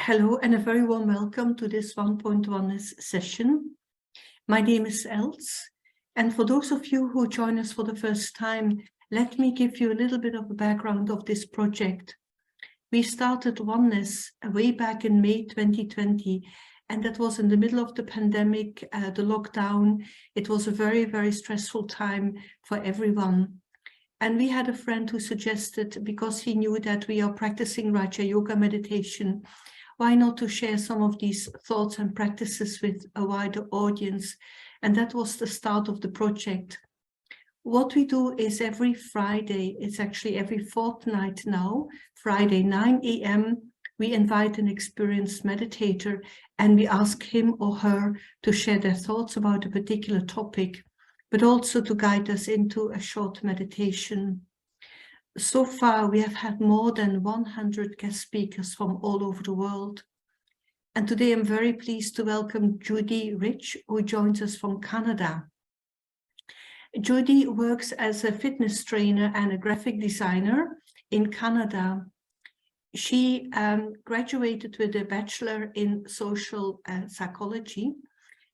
Hello and a very warm welcome to this Onepoint session. My name is Els, and for those of you who join us for the first time, let me give you a little bit of a background of this project. We started Oneness way back in May 2020, and that was in the middle of the pandemic, the lockdown. It was a very, very stressful time for everyone. And we had a friend who suggested, because he knew that we are practicing Raja Yoga meditation, why not to share some of these thoughts and practices with a wider audience? And that was the start of the project. What we do is every Friday, it's actually every fortnight now, Friday 9 a.m., we invite an experienced meditator and we ask him or her to share their thoughts about a particular topic, but also to guide us into a short meditation. So far, we have had more than 100 guest speakers from all over the world. And today I'm very pleased to welcome Judi Rich, who joins us from Canada. Judi works as a fitness trainer and a graphic designer in Canada. She graduated with a Bachelor in social psychology.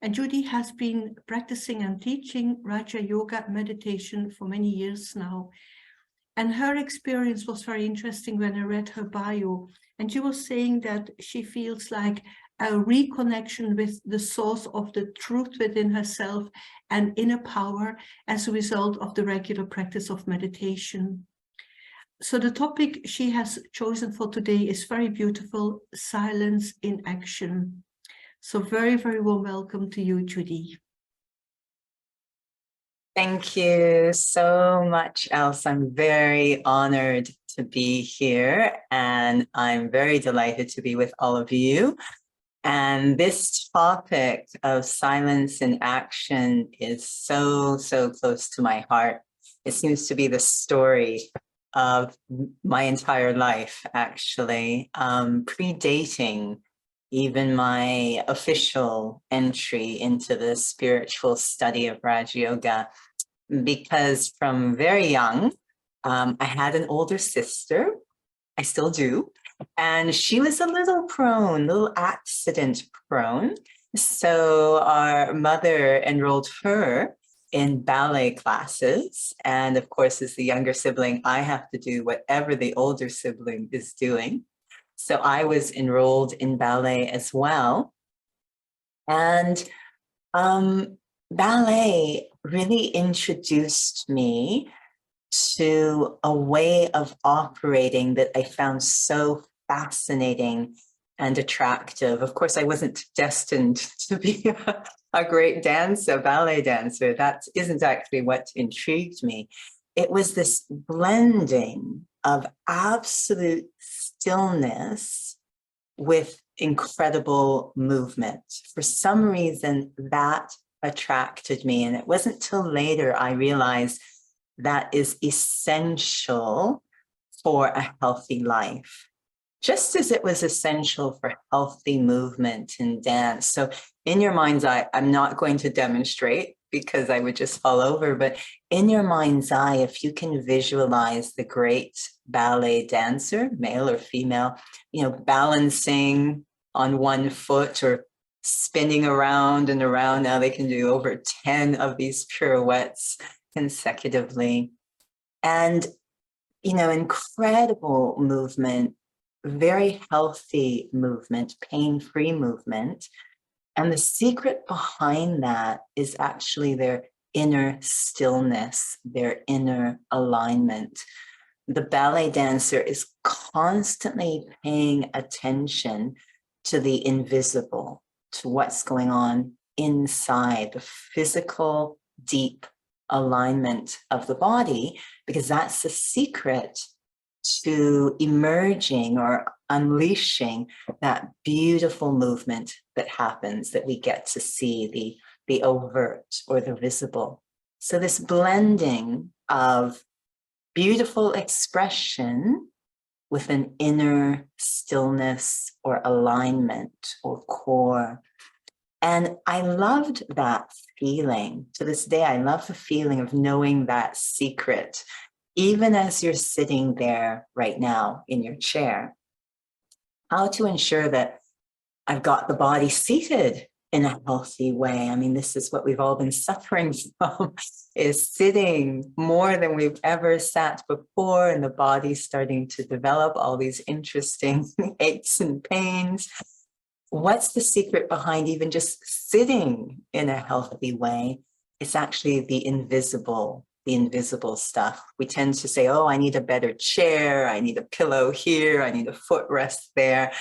And Judi has been practicing and teaching Raja Yoga meditation for many years now. And her experience was very interesting when I read her bio. And she was saying that she feels like a reconnection with the source of the truth within herself and inner power as a result of the regular practice of meditation. So the topic she has chosen for today is very beautiful: silence in action. So very, very warm welcome to you, Judi. Thank you so much, Els. I'm very honored to be here, and I'm very delighted to be with all of you. And this topic of silence in action is so close to my heart. It seems to be the story of my entire life, actually, predating even my official entry into the spiritual study of Raja Yoga, because from very young, I had an older sister, I still do, and she was a little accident prone. So our mother enrolled her in ballet classes. And of course, as the younger sibling, I have to do whatever the older sibling is doing. So I was enrolled in ballet as well. And ballet really introduced me to a way of operating that I found so fascinating and attractive. Of course, I wasn't destined to be a great dancer, ballet dancer. That isn't actually what intrigued me. It was this blending of absolute stillness with incredible movement. For some reason, that attracted me. And it wasn't till later I realized that is essential for a healthy life, just as it was essential for healthy movement and dance. So in your mind's eye, I'm not going to demonstrate because I would just fall over, but in your mind's eye, if you can visualize the great ballet dancer, male or female, balancing on one foot or spinning around and around. Now they can do over 10 of these pirouettes consecutively. And, incredible movement, very healthy movement, pain-free movement. And the secret behind that is actually their inner stillness, their inner alignment. The ballet dancer is constantly paying attention to the invisible, to what's going on inside, the physical, deep alignment of the body, because that's the secret to emerging or unleashing that beautiful movement that happens, that we get to see, the overt or the visible. So this blending of beautiful expression with an inner stillness or alignment or core. And I loved that feeling. To this day, I love the feeling of knowing that secret, even as you're sitting there right now in your chair. How to ensure that I've got the body seated in a healthy way. I mean, this is what we've all been suffering from, is sitting more than we've ever sat before, and the body's starting to develop all these interesting aches and pains. What's the secret behind even just sitting in a healthy way? It's actually the invisible stuff. We tend to say, oh, I need a better chair, I need a pillow here, I need a footrest there.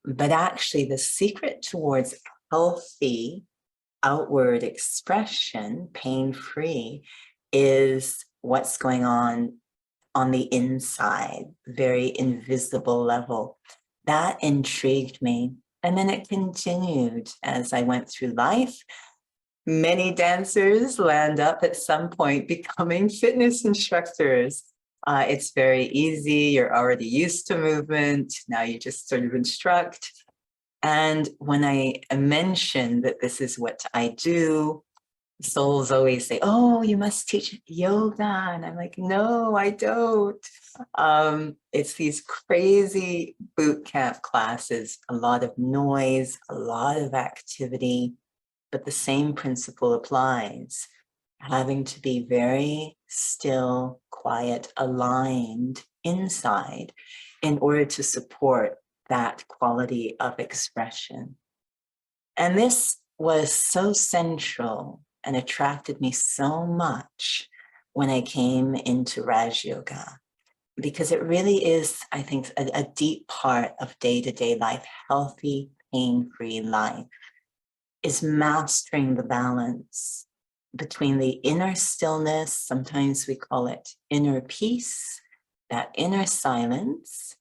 But actually, the secret towards healthy outward expression, pain-free, is what's going on the inside, very invisible level. That intrigued me. And then it continued as I went through life. Many dancers land up at some point becoming fitness instructors. It's very easy. You're already used to movement. Now you just sort of instruct. And when I mention that this is what I do, souls always say, oh, you must teach yoga. And I'm like, no, I don't. It's these crazy boot camp classes, a lot of noise, a lot of activity, but the same principle applies. Having to be very still, quiet, aligned inside in order to support that quality of expression. And this was so central and attracted me so much when I came into Raj Yoga, because it really is, I think, a deep part of day-to-day life. Healthy, pain-free life is mastering the balance between the inner stillness, sometimes we call it inner peace, that inner silence,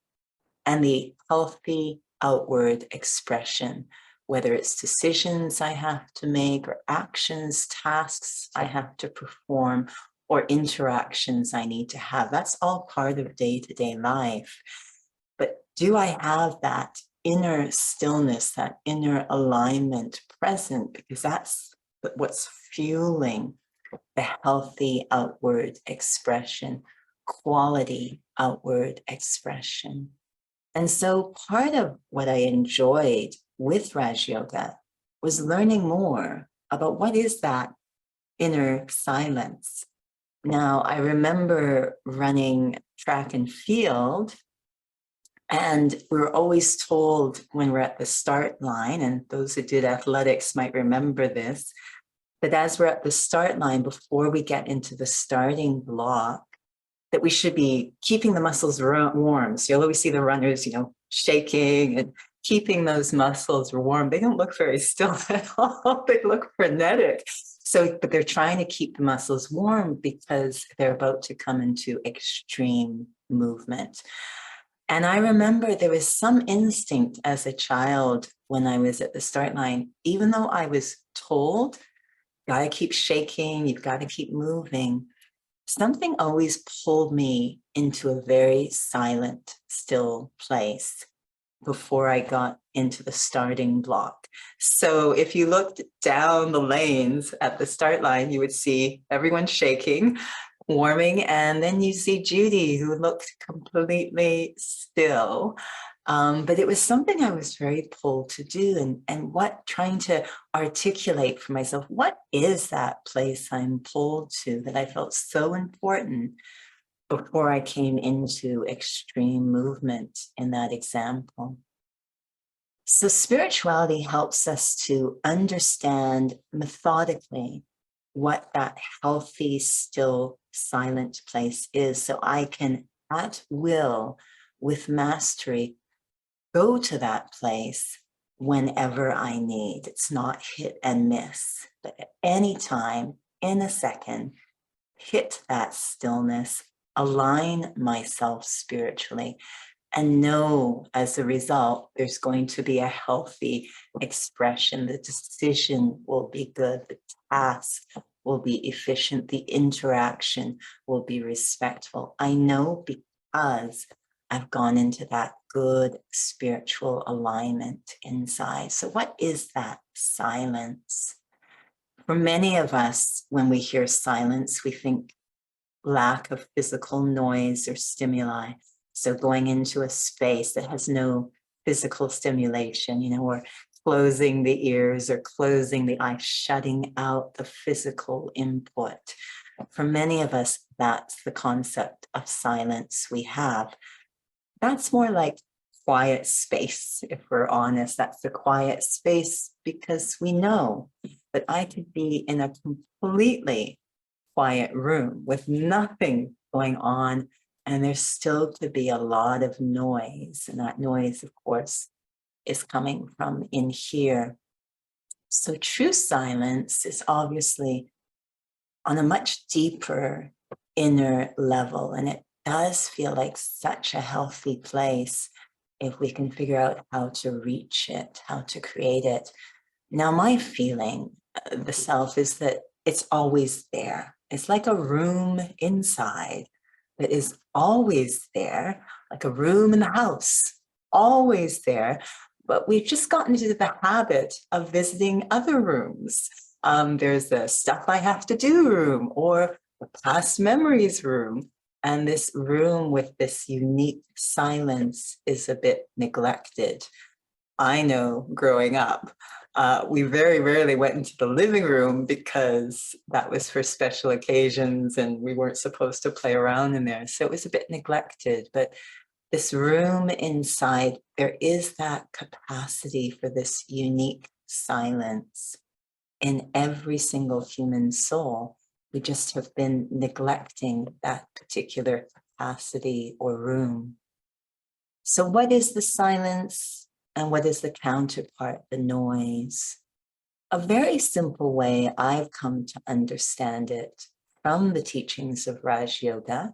and the healthy outward expression, whether it's decisions I have to make or actions, tasks I have to perform, or interactions I need to have. That's all part of day-to-day life. But do I have that inner stillness, that inner alignment present? Because that's what's fueling the healthy outward expression, quality outward expression. And so part of what I enjoyed with Raj Yoga was learning more about what is that inner silence. Now, I remember running track and field, and we were always told when we're at the start line, and those who did athletics might remember this, that as we're at the start line, before we get into the starting block, that we should be keeping the muscles warm. So you'll always see the runners, shaking and keeping those muscles warm. They don't look very still at all. They look frenetic. But they're trying to keep the muscles warm because they're about to come into extreme movement. And I remember there was some instinct as a child when I was at the start line, even though I was told, gotta keep shaking, you've got to keep moving, something always pulled me into a very silent, still place before I got into the starting block. So if you looked down the lanes at the start line, you would see everyone shaking, warming, and then you see Judi, who looked completely still. But it was something I was very pulled to do, and trying to articulate for myself, what is that place I'm pulled to that I felt so important before I came into extreme movement in that example. So spirituality helps us to understand methodically what that healthy, still, silent place is, so I can, at will, with mastery, go to that place whenever I need. It's not hit and miss, but at any time, in a second, hit that stillness, align myself spiritually, and know as a result, there's going to be a healthy expression. The decision will be good. The task will be efficient. The interaction will be respectful. I know because I've gone into that good spiritual alignment inside. So what is that silence? For many of us, when we hear silence, we think lack of physical noise or stimuli. So going into a space that has no physical stimulation, or closing the ears or closing the eyes, shutting out the physical input. For many of us, that's the concept of silence we have. That's more like quiet space, if we're honest. That's the quiet space because we know that I could be in a completely quiet room with nothing going on, and there's still to be a lot of noise. And that noise, of course, is coming from in here. So true silence is obviously on a much deeper inner level, and it does feel like such a healthy place if we can figure out how to reach it, how to create it. Now, my feeling, the self, is that it's always there. It's like a room inside that is always there, like a room in the house, always there. But we've just gotten into the habit of visiting other rooms. There's the stuff I have to do room or the past memories room. And this room with this unique silence is a bit neglected. I know growing up, we very rarely went into the living room because that was for special occasions and we weren't supposed to play around in there. So it was a bit neglected. But this room inside, there is that capacity for this unique silence in every single human soul. We just have been neglecting that particular capacity or room. So what is the silence and what is the counterpart, the noise? A very simple way I've come to understand it from the teachings of Raj Yoga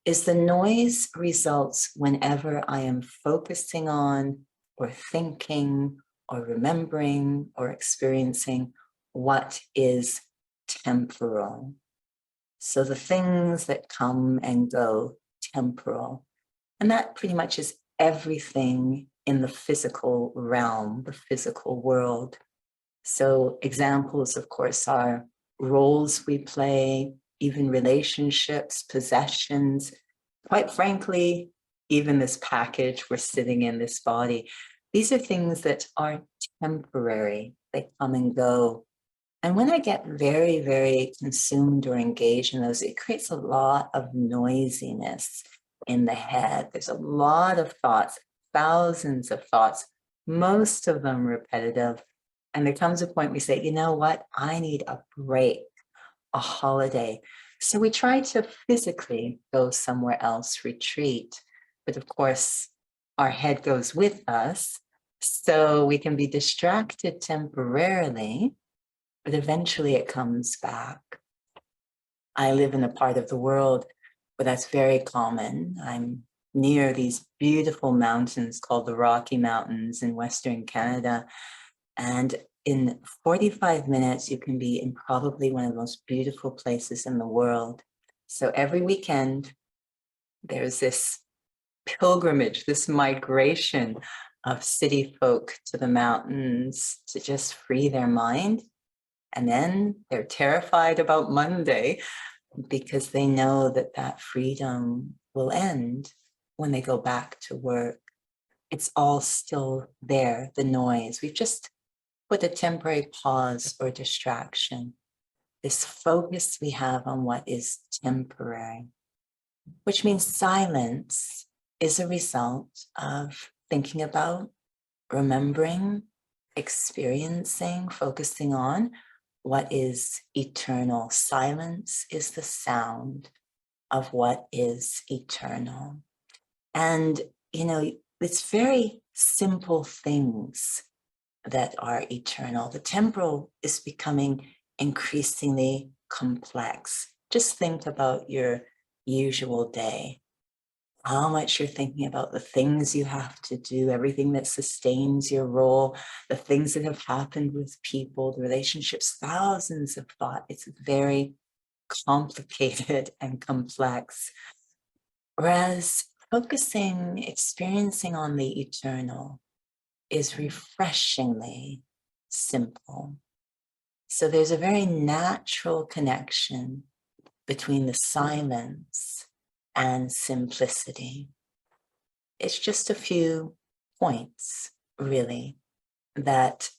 is the noise results whenever I am focusing on or thinking or remembering or experiencing what is temporal. So the things that come and go, temporal. And that pretty much is everything in the physical realm, the physical world. So examples, of course, are roles we play, even relationships, possessions, quite frankly, even this package we're sitting in, this body. These are things that are temporary. They come and go. And when I get very, very consumed or engaged in those, it creates a lot of noisiness in the head. There's a lot of thoughts, thousands of thoughts, most of them repetitive. And there comes a point we say, you know what? I need a break, a holiday. So we try to physically go somewhere else, retreat. But of course, our head goes with us. So we can be distracted temporarily, but eventually it comes back. I live in a part of the world where that's very common. I'm near these beautiful mountains called the Rocky Mountains in Western Canada. And in 45 minutes, you can be in probably one of the most beautiful places in the world. So every weekend, there's this pilgrimage, this migration of city folk to the mountains to just free their mind. And then they're terrified about Monday because they know that that freedom will end when they go back to work. It's all still there, the noise. We've just put a temporary pause or distraction. This focus we have on what is temporary, which means silence is a result of thinking about, remembering, experiencing, focusing on what is eternal. Silence is the sound of what is eternal. And, you know, it's very simple things that are eternal. The temporal is becoming increasingly complex. Just think about your usual day, how much you're thinking about the things you have to do, everything that sustains your role, the things that have happened with people, the relationships, thousands of thoughts. It's very complicated and complex. Whereas focusing, experiencing on the eternal is refreshingly simple. So there's a very natural connection between the silence and simplicity. It's just a few points, really, that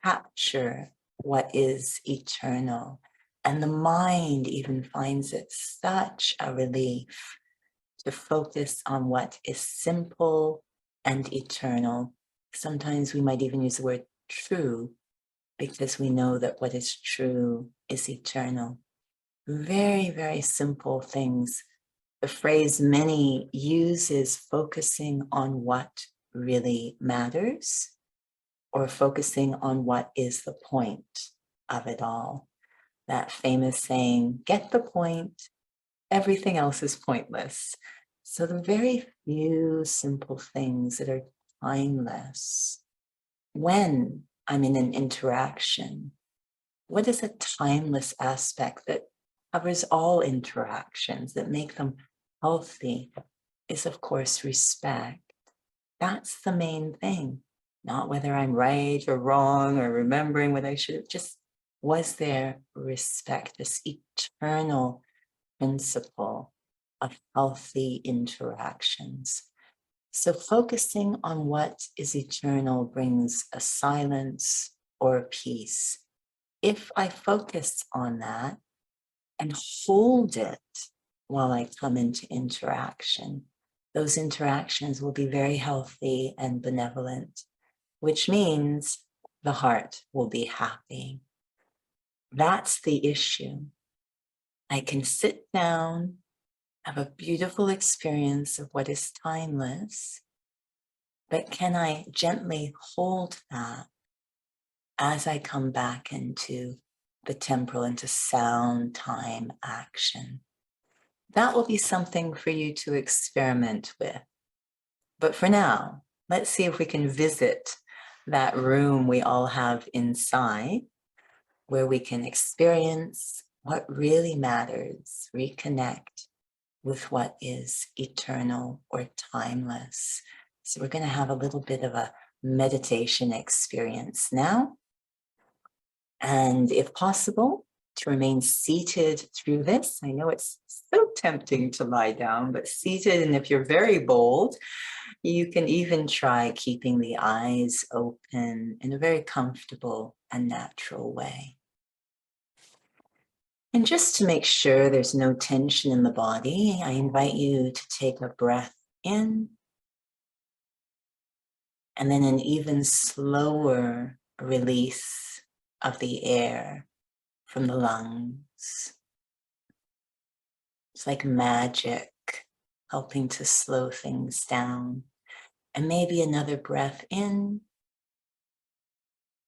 capture what is eternal. And the mind even finds it such a relief to focus on what is simple and eternal. Sometimes we might even use the word true, because we know that what is true is eternal. Very, very simple things. The phrase many use is focusing on what really matters, or focusing on what is the point of it all. That famous saying, get the point, everything else is pointless. So the very few simple things that are timeless. When I'm in an interaction, what is a timeless aspect that covers all interactions, that make them healthy, is of course respect. That's the main thing. Not whether I'm right or wrong or remembering what I should have, just was there respect, this eternal principle of healthy interactions. So focusing on what is eternal brings a silence or a peace. If I focus on that and hold it while I come into interaction, those interactions will be very healthy and benevolent, which means the heart will be happy. That's the issue. I can sit down, have a beautiful experience of what is timeless, but can I gently hold that as I come back into the temporal, into sound, time, action? That will be something for you to experiment with. But for now, let's see if we can visit that room we all have inside, where we can experience what really matters, reconnect with what is eternal or timeless. So we're going to have a little bit of a meditation experience now. And if possible, to remain seated through this. I know it's so tempting to lie down, but seated, and if you're very bold, you can even try keeping the eyes open in a very comfortable and natural way. And just to make sure there's no tension in the body, I invite you to take a breath in, and then an even slower release of the air from the lungs. It's like magic, helping to slow things down. And maybe another breath in.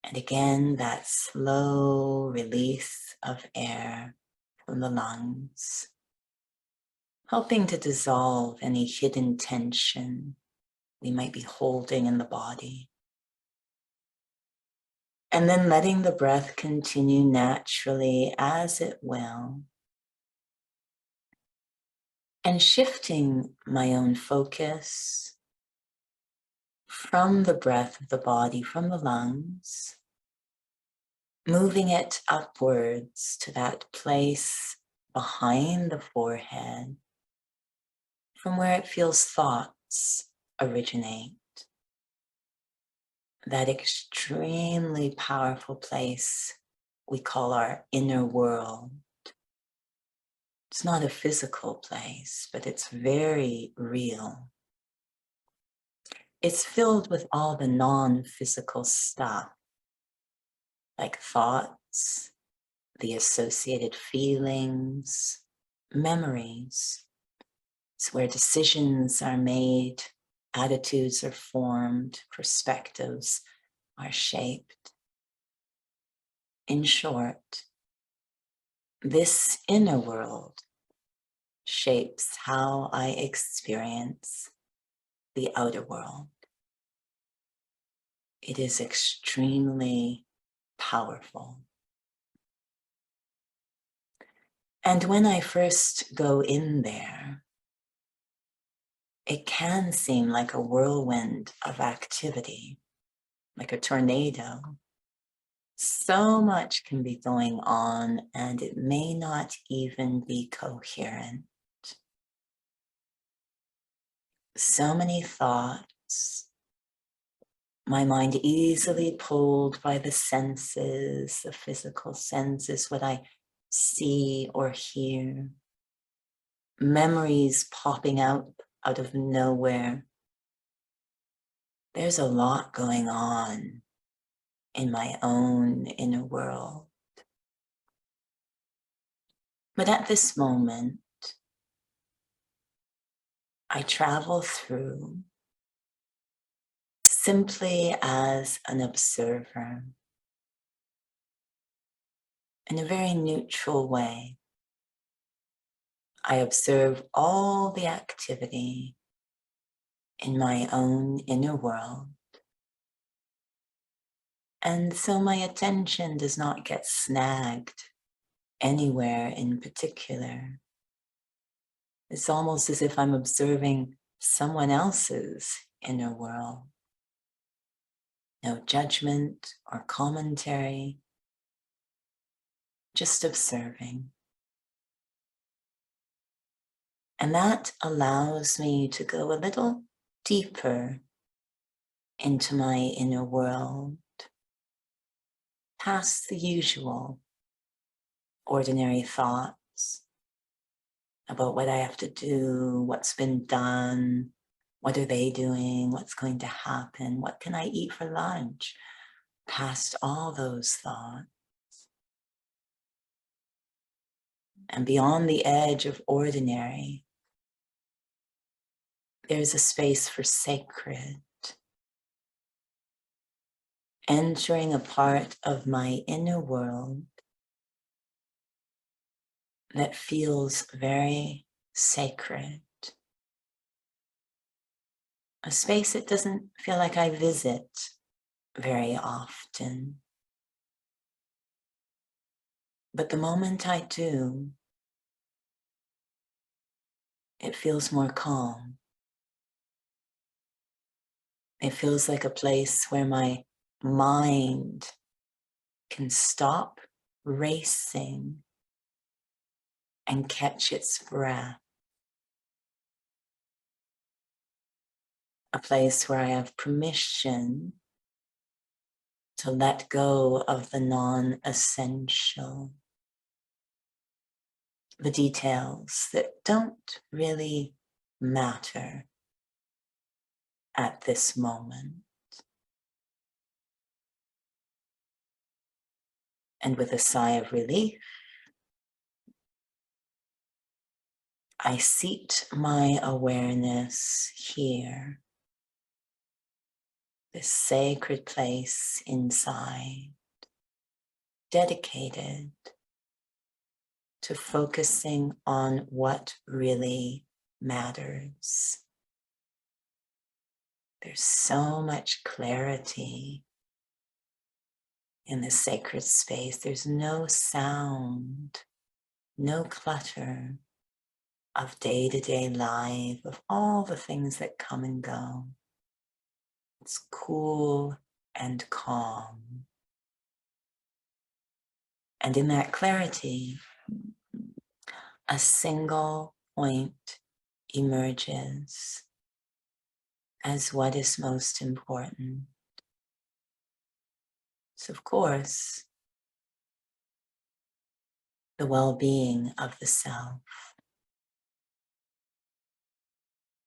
And again, that slow release of air from the lungs, helping to dissolve any hidden tension we might be holding in the body. And then letting the breath continue naturally as it will. And shifting my own focus from the breath of the body, from the lungs, moving it upwards to that place behind the forehead, from where it feels thoughts originate. That extremely powerful place we call our inner world. It's not a physical place, but it's very real. It's filled with all the non-physical stuff, like thoughts, the associated feelings, memories. It's where decisions are made, attitudes are formed, perspectives are shaped. In short, this inner world shapes how I experience the outer world. It is extremely powerful. And when I first go in there, it can seem like a whirlwind of activity, like a tornado. So much can be going on, and it may not even be coherent. So many thoughts, my mind easily pulled by the senses, the physical senses, what I see or hear. Memories popping out of nowhere. There's a lot going on in my own inner world. But at this moment, I travel through simply as an observer in a very neutral way. I observe all the activity in my own inner world. And so my attention does not get snagged anywhere in particular. It's almost as if I'm observing someone else's inner world. No judgment or commentary, just observing. And that allows me to go a little deeper into my inner world, past the usual ordinary thoughts about what I have to do, what's been done, what are they doing, what's going to happen, what can I eat for lunch, past all those thoughts. And beyond the edge of ordinary, there's a space for sacred, entering a part of my inner world that feels very sacred. A space that doesn't feel like I visit very often. But the moment I do, it feels more calm. It feels like a place where my mind can stop racing and catch its breath. A place where I have permission to let go of the non-essential, the details that don't really matter at this moment. And with a sigh of relief, I seat my awareness here, this sacred place inside, dedicated to focusing on what really matters. There's so much clarity in this sacred space. There's no sound, no clutter of day-to-day life, of all the things that come and go. It's cool and calm. And in that clarity, a single point emerges as what is most important. So, of course, the well-being of the self,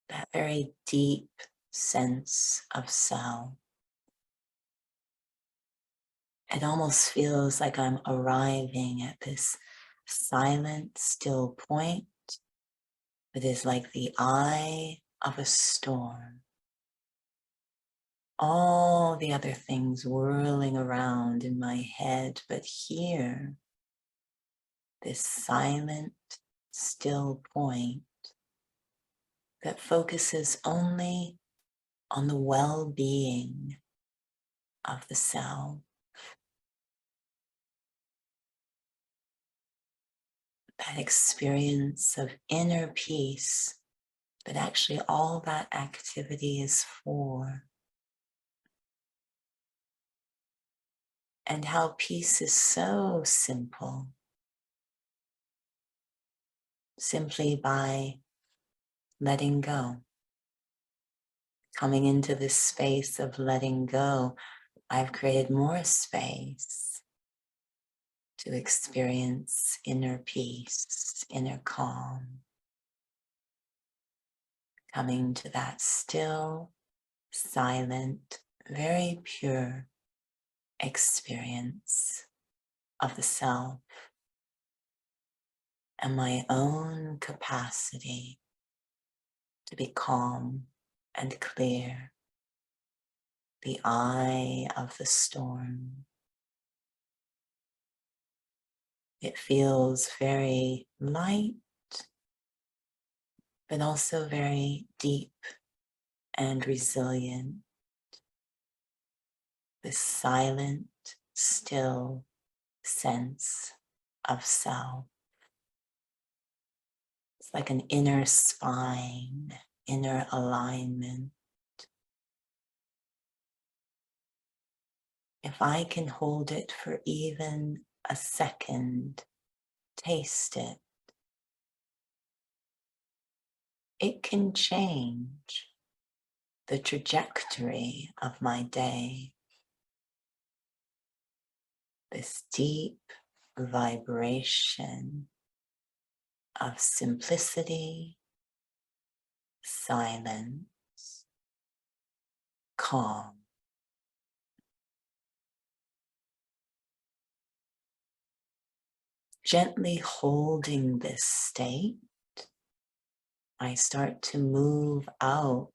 that very deep sense of self. It almost feels like I'm arriving at this silent, still point that is like the eye of a storm. All the other things whirling around in my head, but here, this silent, still point that focuses only on the well-being of the self. That experience of inner peace that actually all that activity is for. And how peace is so simple. Simply by letting go. Coming into this space of letting go, I've created more space to experience inner peace, inner calm. Coming to that still, silent, very pure experience of the self and my own capacity to be calm and clear, the eye of the storm. It feels very light, but also very deep and resilient. This silent, still sense of self. It's like an inner spine, inner alignment. If I can hold it for even a second, taste it, it can change the trajectory of my day. This deep vibration of simplicity, silence, calm. Gently holding this state, I start to move out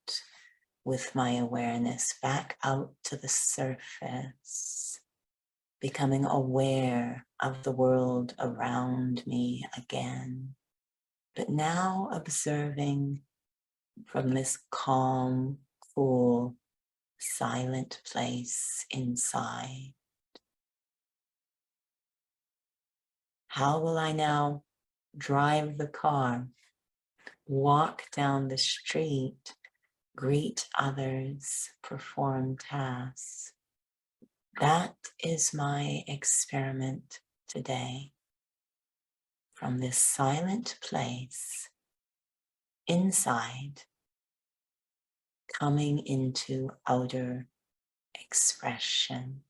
with my awareness back out to the surface, becoming aware of the world around me again, but now observing from this calm, cool, silent place inside. How will I now drive the car, walk down the street, greet others, perform tasks? That is my experiment today. From this silent place inside, coming into outer expression.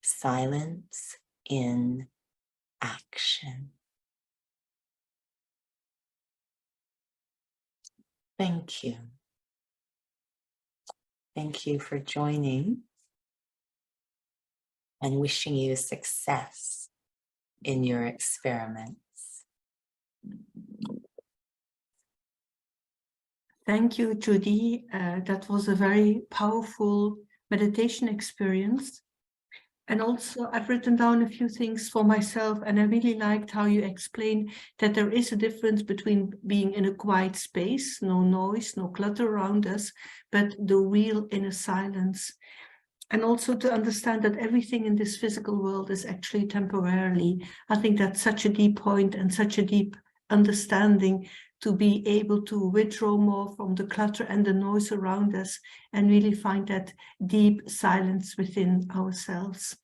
Silence in action. Thank you. Thank you for joining and wishing you success in your experiments. Thank you, Judi. That was a very powerful meditation experience. And also, I've written down a few things for myself, and I really liked how you explained that there is a difference between being in a quiet space, no noise, no clutter around us, but the real inner silence. And also to understand that everything in this physical world is actually temporarily. I think that's such a deep point and such a deep understanding to be able to withdraw more from the clutter and the noise around us and really find that deep silence within ourselves.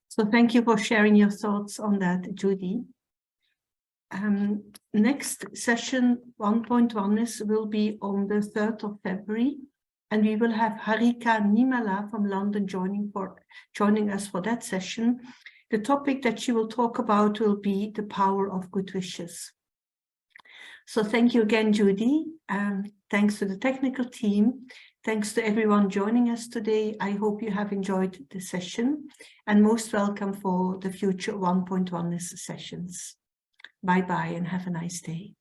So thank you for sharing your thoughts on that, Judi. Next session, 1.1 will be on the 3rd of February, and we will have Harika Nimala from London joining us for that session. The topic that she will talk about will be the power of good wishes. So thank you again, Judi. Thanks to the technical team. Thanks to everyone joining us today. I hope you have enjoyed the session, and most welcome for the future 1.1 sessions. Bye-bye and have a nice day.